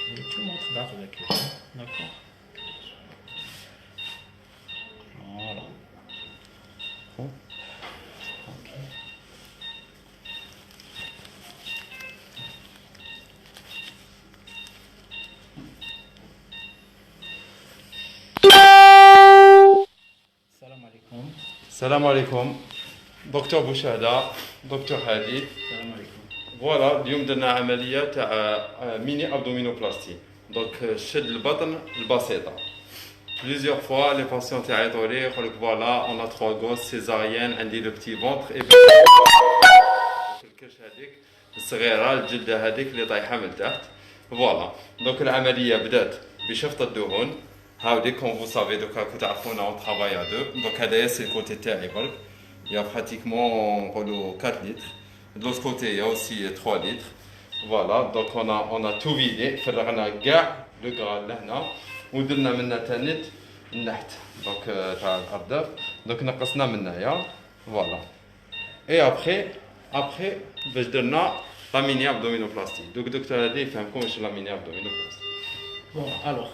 Et tu montres d'art avec eux. D'accord. Voilà. Bon. Ok. Salam alaikum. Salam alaikum. Docteur Bouchada, docteur Hadi. Salam alaikum. فوالا اليوم درنا عمليه تاع ميني ابدومينوبلاستي دونك شد البطن البسيطه بليزيور فوا لي باسيون تيعيطوا لي يقول لك فوالا اون ا 3 غوس سيزاريان عندي لو بتي فونتر اي الكرش هذيك الصغيره الجلده هذيك اللي طايحه من تحت فوالا دونك العمليه بدات بشفط الدهون هاودي كون فو سافي دوكا كنت تعرفونا اون ترافاي ا دو دونك هذايا سي الكوتي تاعي برك يا براتيكمون نقولوا 4 لتر. De l'autre côté, il y a aussi 3 litres. Voilà, donc on a tout vidé. فرغنا كاع le gras لهنا ودرنا منها تانيت النحت دونك تاع الارداف دونك نقصنا من هنايا فوالا اي ابخي باش درنا لا ميني ابدومينوبلاستي دوك دكتور هادي يفهمكم واش لا ميني ابدومينوبلاستي. بون الوغ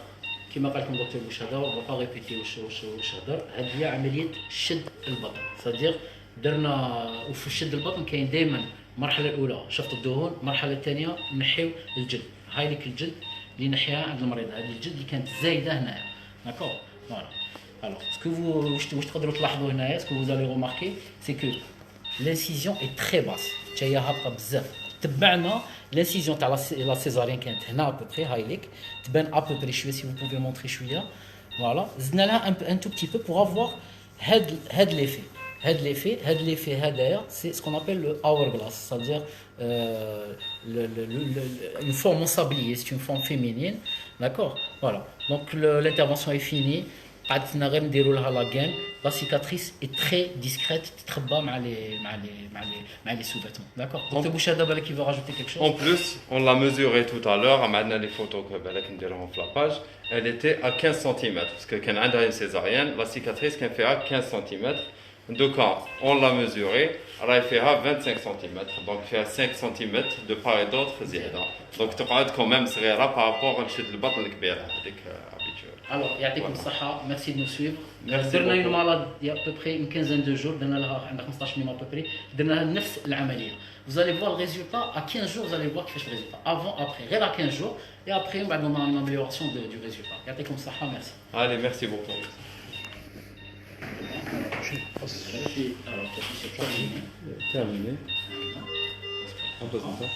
كما قال لكم دكتور بوشهده وبقى ريبيتي واش هضر. هذه هي عمليه شد البطن صديق. درنا وفي شد البطن كاين دائما المرحله الاولى شفط الدهون، المرحله الثانيه نحيو الجلد. هاي ليك الجلد اللي نحيها عند المريض، هذه الجلد اللي كانت زايده هنايا داكور فوالا. الوغ سكو واش تقدروا تلاحظوا هنايا سكو فوزالي روماركي سي كو لانسيزيون اي تري باس حتى هي هابطه بزاف. تبعنا لانسيزيون تاع لا سيزاريان كانت هنا ابوبري هاي ليك تبان ابوبري شويه سي فو بوفي مونطري شويه فوالا. زدنا لها ان تو بتي بو بور افوار هاد ليفي. هاد l'effet هذايا c'est ce qu'on appelle le hourglass, c'est-à-dire une forme en sablier, c'est une forme féminine, d'accord. Voilà, donc l'intervention est finie. قعدنا غير نديروا لها لا gaine. La cicatrice est très discrète, تتخبى مع les sous-vêtements, d'accord. Donc Bouchada بالك qui veut rajouter quelque chose. En plus, on l'a mesuré tout à l'heure, on a les photos que بالك نديرهم في la page, elle était à 15 cm parce que كان عندها une césarienne, la cicatrice كان فيها 15 cm. Donc on l'a mesuré, elle fait 25 cm, donc fait 5 cm de part et d'autre. Donc tu parles quand même صغيرة par rapport à le البطن الكبيرة هذيك habituelle. Alors يعطيكم الصحة، merci de nous suivre. Merci درنا beaucoup. une malade il y a à peu près une quinzaine de jours، درنا لها عندها 15 يوم à peu près، درنا لها نفس العملية. Vous allez voir le résultat à 15 jours، vous allez voir كيفاش le résultat avant après غير à 15 jours et après بعد on a une amélioration du résultat. يعطيكم الصحة، merci. Allez, merci beaucoup. Alors, Terminé. On passe comme ça.